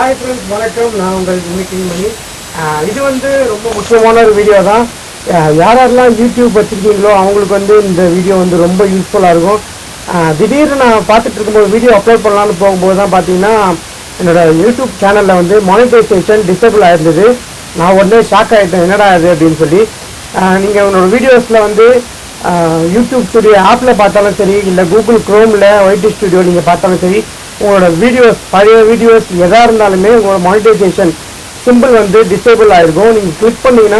Hi friends, வணக்கம். நான் உங்கள் MIMICRY மணி. இது வந்து ரொம்ப முக்கியமான ஒரு வீடியோ தான். யாரெல்லாம் YouTube வச்சிருக்கீங்களோ அவங்களுக்கு வந்து இந்த வீடியோ வந்து ரொம்ப யூஸ்ஃபுல்லாக இருக்கும். திடீர்னு நான் பார்த்துட்டு இருக்கும்போது வீடியோ அப்லோட் பண்ணலான்னு போகும்போது தான் பார்த்தீங்கன்னா என்னோட யூடியூப் சேனலில் வந்து மானிட்டைசேஷன் டிசேபிள் ஆயிருந்தது. நான் உடனே ஷாக் ஆகிட்டேன், என்னடா இது அப்படின்னு சொல்லி. நீங்கள் உங்களோட வீடியோஸில் வந்து யூடியூப் ஸ்டுடியோ ஆப்பில் பார்த்தாலும் சரி, இல்லை கூகுள் க்ரோமில் ஒய்டி ஸ்டுடியோ நீங்கள் பார்த்தாலும் சரி, உங்களோட வீடியோஸ் பழைய வீடியோஸ் எதாக இருந்தாலுமே உங்களோட மானிட்டைசேஷன் சிம்பிள் வந்து டிசேபிள் ஆகிருக்கும். நீங்கள் கிளிக் பண்ணிங்கன்னா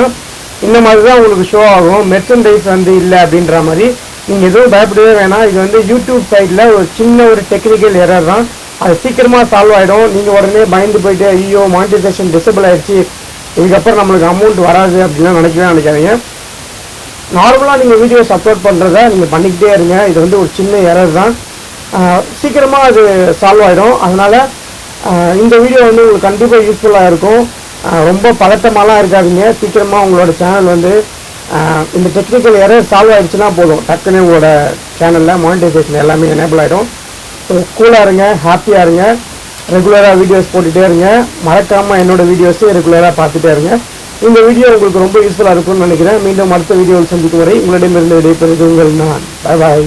இந்த மாதிரி தான் உங்களுக்கு ஷோ ஆகும். மெர்ச்சன்டைஸ் வந்து இல்லை அப்படின்ற மாதிரி. நீங்கள் எதுவும் பயப்படவே வேணாம். இது வந்து யூடியூப் சைடில் ஒரு சின்ன ஒரு டெக்னிக்கல் எரர் தான். அது சீக்கிரமாக சால்வ் ஆகிடும். நீங்கள் உடனே பயந்து போயிட்டு ஐயோ மானிட்டைசேஷன் டிசேபிள் ஆகிடுச்சு, இதுக்கப்புறம் நம்மளுக்கு அமௌண்ட் வராது அப்படின்லாம் நினைக்காதீங்க. நார்மலாக நீங்கள் வீடியோஸ் அப்லோட் பண்ணுறத நீங்கள் பண்ணிக்கிட்டே இருங்க. இது வந்து ஒரு சின்ன எரர் தான். சீக்கிரமாக அது சால்வ் ஆகிடும். அதனால் இந்த வீடியோ வந்து உங்களுக்கு கண்டிப்பாக யூஸ்ஃபுல்லாக இருக்கும். ரொம்ப பதட்டமாலாம் இருக்காதீங்க. சீக்கிரமாக உங்களோட சேனல் வந்து இந்த டெக்னிக்கல் எரர் சால்வ் ஆகிடுச்சுன்னா போதும், டக்குன்னு உங்களோட சேனலில் மானிட்டைசேஷன் எல்லாமே எனேபிள் ஆகிடும். ஸோ கூலாக இருங்க, ஹாப்பியாக இருங்க, ரெகுலராக வீடியோஸ் போட்டுகிட்டே இருங்க. மறக்காமல் என்னோடய வீடியோஸை ரெகுலராக பார்த்துட்டே இருங்க. இந்த வீடியோ உங்களுக்கு ரொம்ப யூஸ்ஃபுல்லாக இருக்கும்னு நினைக்கிறேன். மீண்டும் அடுத்த வீடியோவில் சந்திக்கும் வரை உங்களிடமிருந்து விடைபெறுவது உங்கள் நான். பாய்.